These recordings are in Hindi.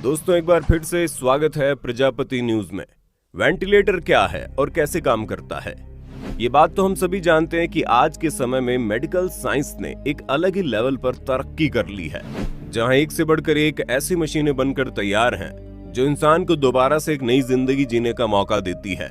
दोस्तों एक बार फिर से स्वागत है प्रजापति न्यूज में। वेंटिलेटर क्या है और कैसे काम करता है, ये बात तो हम सभी जानते हैं कि आज के समय में मेडिकल साइंस ने एक अलग ही लेवल पर तरक्की कर ली है, जहां एक से बढ़कर एक ऐसी मशीनें बनकर तैयार हैं जो इंसान को दोबारा से एक नई जिंदगी जीने का मौका देती है।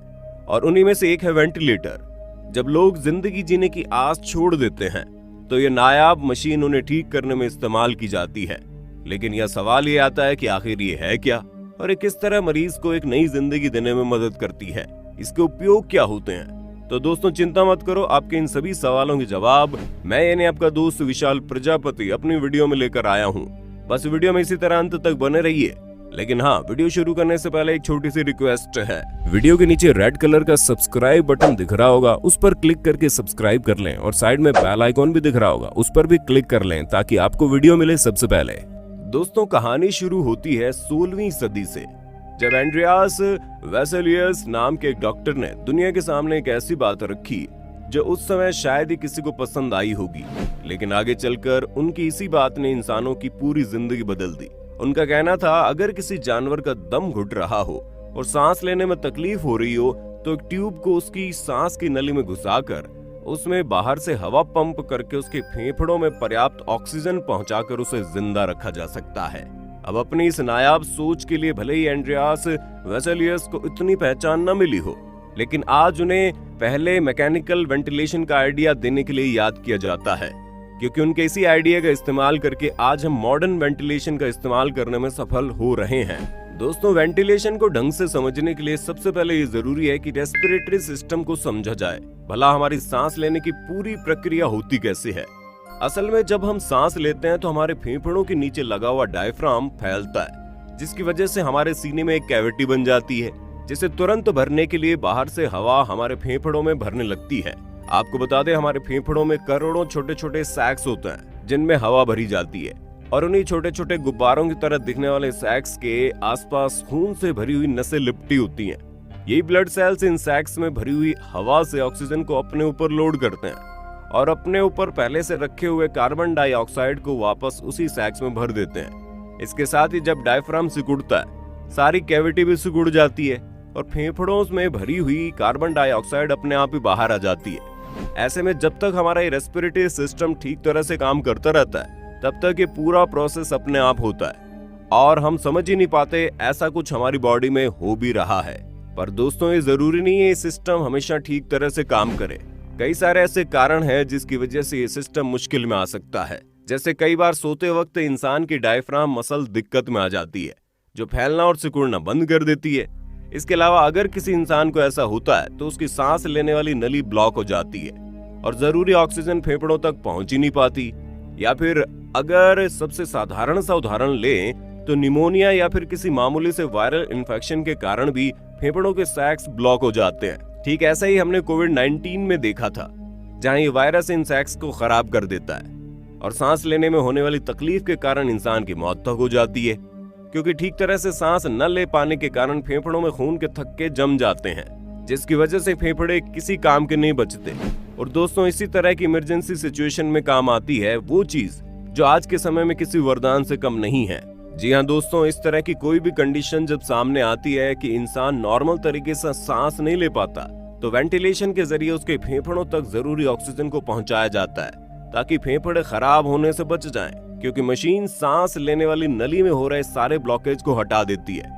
और उन्हीं में से एक है वेंटिलेटर। जब लोग जिंदगी जीने की आस छोड़ देते हैं तो ये नायाब मशीन उन्हें ठीक करने में इस्तेमाल की जाती है। लेकिन यह सवाल ये आता है कि आखिर ये है क्या और ये किस तरह मरीज को एक नई जिंदगी देने में मदद करती है, इसके उपयोग क्या होते हैं। तो दोस्तों चिंता मत करो, आपके इन सभी सवालों के जवाब मैं यानी आपका दोस्त विशाल प्रजापति अपनी वीडियो में लेकर आया हूँ। बस वीडियो में इसी तरह अंत तक बने रहिए। लेकिन हाँ, वीडियो शुरू करने से पहले एक छोटी सी रिक्वेस्ट है। वीडियो के नीचे रेड कलर का सब्सक्राइब बटन दिख रहा होगा, उस पर क्लिक करके सब्सक्राइब कर लें और साइड में बेल आइकॉन भी दिख रहा होगा, उस पर भी क्लिक कर लें ताकि आपको वीडियो मिले सबसे पहले। दोस्तों कहानी शुरू होती है 16वीं सदी से, जब एंड्रियास वेसेलियस नाम के एक डॉक्टर ने दुनिया के सामने एक ऐसी बात रखी जो उस समय शायद ही किसी को पसंद आई होगी, लेकिन आगे चलकर उनकी इसी बात ने इंसानों की पूरी जिंदगी बदल दी। उनका कहना था अगर किसी जानवर का दम घुट रहा हो और सांस लेने में तकलीफ हो रही हो तो एक ट्यूब को उसकी सांस की नली में घुसाकर उसमें बाहर से हवा पंप करके उसके फेफड़ों में पर्याप्त ऑक्सीजन पहुंचाकर उसे जिंदा रखा जा सकता है। अब अपनी इस नायाब सोच के लिए भले ही एंड्रियास वेसेलियस को इतनी पहचान न मिली हो, लेकिन आज उन्हें पहले मैकेनिकल वेंटिलेशन का आइडिया देने के लिए याद किया जाता है, क्योंकि उनके इसी आइडिया का इस्तेमाल करके आज हम मॉडर्न वेंटिलेशन का इस्तेमाल करने में सफल हो रहे हैं। दोस्तों वेंटिलेशन को ढंग से समझने के लिए सबसे पहले ये जरूरी है कि रेस्पिरेटरी सिस्टम को समझा जाए। भला हमारी सांस लेने की पूरी प्रक्रिया होती कैसे है। असल में जब हम सांस लेते हैं तो हमारे फेफड़ों के नीचे लगा हुआ डायफ्राम फैलता है, जिसकी वजह से हमारे सीने में एक कैविटी बन जाती है, जिसे तुरंत भरने के लिए बाहर से हवा हमारे फेफड़ों में भरने लगती है। आपको बता दें हमारे फेफड़ों में करोड़ों छोटे छोटे सैक्स होते हैं जिनमें हवा भरी जाती है, और उन्हीं छोटे छोटे गुब्बारों की तरह दिखने वाले सैक्स के आसपास खून से भरी हुई नसें लिपटी होती हैं। यही ब्लड सेल्स इन सैक्स में भरी हुई हवा से ऑक्सीजन को अपने ऊपर लोड करते हैं और अपने ऊपर पहले से रखे हुए कार्बन डाइऑक्साइड को वापस उसी सैक्स में भर देते हैं। इसके साथ ही जब डायफ्राम सिकुड़ता है, सारी कैविटी भी सिकुड़ जाती है और फेफड़ों में भरी हुई कार्बन डाइऑक्साइड अपने आप ही बाहर आ जाती है। ऐसे में जब तक हमारा ये रेस्पिरेटरी सिस्टम ठीक तरह से काम करता रहता है तब तक ये पूरा प्रोसेस अपने आप होता है और हम समझ ही नहीं पाते ऐसा कुछ हमारी बॉडी में हो भी रहा है। पर दोस्तों ये जरूरी नहीं है ये सिस्टम हमेशा ठीक तरह से काम करे। कई सारे ऐसे कारण हैं जिसकी वजह से ये सिस्टम मुश्किल में आ सकता है। जैसे कई बार सोते वक्त इंसान की डायफ्राम मसल दिक्कत में आ जाती है जो फैलना और सिकुड़ना बंद कर देती है। इसके अलावा अगर किसी इंसान को ऐसा होता है तो उसकी सांस लेने वाली नली ब्लॉक हो जाती है और जरूरी ऑक्सीजन फेफड़ों तक पहुंच ही नहीं पाती। या फिर अगर सबसे साधारण सा उदाहरण लें तो निमोनिया या फिर किसी मामूली से वायरल इन्फेक्शन के कारण भी फेफड़ों के सैक्स ब्लॉक हो जाते हैं। ठीक ऐसा ही हमने कोविड-19 में देखा था, जहां ये वायरस इन सैक्स को खराब कर देता है और सांस लेने में होने वाली तकलीफ के कारण इंसान की मौत तक हो जाती है, क्योंकि ठीक तरह से सांस न ले पाने के कारण फेफड़ों में खून के थक्के जम जाते हैं, जिसकी वजह से फेफड़े किसी काम के नहीं बचते। और दोस्तों इसी तरह की इमरजेंसी सिचुएशन में काम आती है वो चीज जो आज के समय में किसी वरदान से कम नहीं है। जी हाँ दोस्तों, इस तरह की कोई भी कंडीशन जब सामने आती है कि इंसान नॉर्मल तरीके से सांस नहीं ले पाता, तो वेंटिलेशन के जरिए उसके फेफड़ों तक जरूरी ऑक्सीजन को पहुंचाया जाता है ताकि फेफड़े खराब होने से बच जाएं, क्योंकि मशीन सांस लेने वाली नली में हो रहे सारे ब्लॉकेज को हटा देती है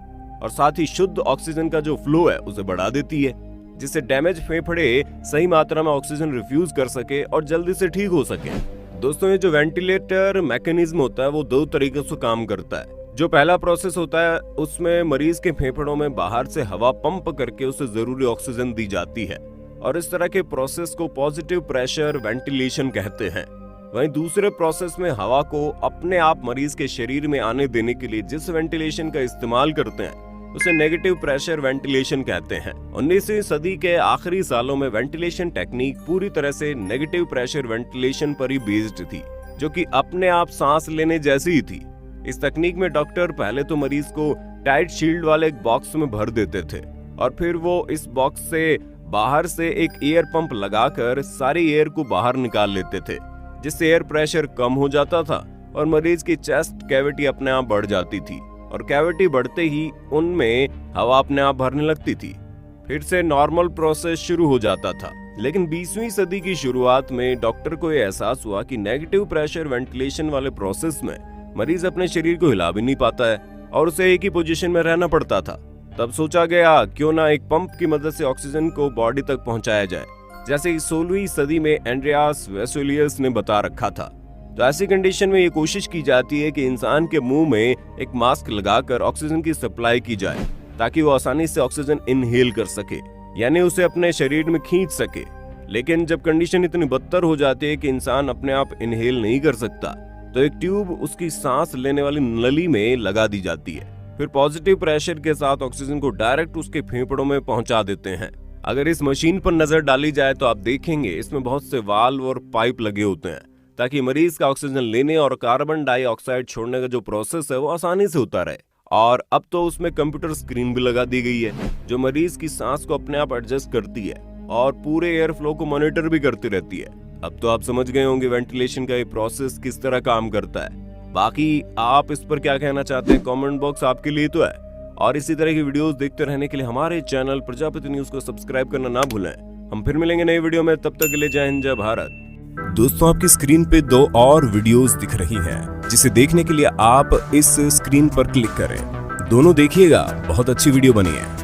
और साथ ही शुद्ध ऑक्सीजन का जो फ्लो है उसे बढ़ा देती है, जिससे डैमेज फेफड़े सही मात्रा में ऑक्सीजन रिफ्यूज कर सके और जल्दी से ठीक हो सके। दोस्तों ये जो वेंटिलेटर मैकेनिज्म होता है वो दो तरीके से काम करता है। जो पहला प्रोसेस होता है उसमें मरीज के फेफड़ों में बाहर से हवा पंप करके उसे जरूरी ऑक्सीजन दी जाती है और इस तरह के प्रोसेस को पॉजिटिव प्रेशर वेंटिलेशन कहते हैं। वहीं दूसरे प्रोसेस में हवा को अपने आप मरीज के शरीर में आने देने के लिए जिस वेंटिलेशन का इस्तेमाल करते हैं उसे नेगेटिव प्रेशर वेंटिलेशन कहते हैं। 19वीं सदी के आखिरी सालों में वेंटिलेशन टेक्निक पूरी तरह से नेगेटिव प्रेशर वेंटिलेशन पर ही बेस्ड थी, जो कि अपने आप सांस लेने जैसी ही थी। इस तकनीक में डॉक्टर पहले तो मरीज को टाइट शील्ड वाले एक बॉक्स में भर देते थे और फिर वो इस बॉक्स से बाहर से एक एयर पंप लगाकर सारी एयर को बाहर निकाल लेते थे, जिससे एयर प्रेशर कम हो जाता था और मरीज की चेस्ट कैविटी अपने आप बढ़ जाती थी। और कैविटी बढ़ते ही उनमें हवा अपने आप भरने लगती थी। फिर से नॉर्मल प्रोसेस शुरू हो जाता था। लेकिन 20वीं सदी की शुरुआत में डॉक्टर को यह एहसास हुआ कि नेगेटिव प्रेशर वेंटिलेशन वाले प्रोसेस में मरीज अपने शरीर को हिला भी नहीं पाता है और उसे एक ही पोजीशन में रहना पड़ता था। तब सोचा गया क्यों ना एक पंप की मदद से ऑक्सीजन को बॉडी तक पहुंचाया जाए, जैसे कि 16वीं सदी में एंड्रियास वेसुलियस ने बता रखा था। तो ऐसी कंडीशन में ये कोशिश की जाती है कि इंसान के मुंह में एक मास्क लगाकर ऑक्सीजन की सप्लाई की जाए ताकि वो आसानी से ऑक्सीजन इनहेल कर सके, यानी उसे अपने शरीर में खींच सके। लेकिन जब कंडीशन इतनी बदतर हो जाती है कि इंसान अपने आप इनहेल नहीं कर सकता, तो एक ट्यूब उसकी सांस लेने वाली नली में लगा दी जाती है। फिर पॉजिटिव प्रेशर के साथ ऑक्सीजन को डायरेक्ट उसके फेफड़ों में पहुंचा देते हैं। अगर इस मशीन पर नजर डाली जाए तो आप देखेंगे इसमें बहुत से वाल्व और पाइप लगे होते हैं ताकि मरीज का ऑक्सीजन लेने और कार्बन डाइऑक्साइड छोड़ने का जो प्रोसेस है वो आसानी से होता रहे। और अब तो उसमें कंप्यूटर स्क्रीन भी लगा दी गई है जो मरीज की सांस को अपने आप एडजस्ट करती है और पूरे एयर फ्लो को मॉनिटर भी करती रहती है। अब तो आप समझ गए होंगे वेंटिलेशन का ये प्रोसेस किस तरह काम करता है। बाकी आप इस पर क्या कहना चाहते हैं, कमेंट बॉक्स आपके लिए तो है। और इसी तरह की वीडियोस देखते रहने के लिए हमारे चैनल प्रजापति न्यूज को सब्सक्राइब करना ना भूलें। हम फिर मिलेंगे नई वीडियो में, तब तक के लिए जय हिंद जय भारत। दोस्तों, आपकी स्क्रीन पे 2 और वीडियोस दिख रही हैं, जिसे देखने के लिए आप इस स्क्रीन पर क्लिक करें। दोनों देखिएगा, बहुत अच्छी वीडियो बनी है।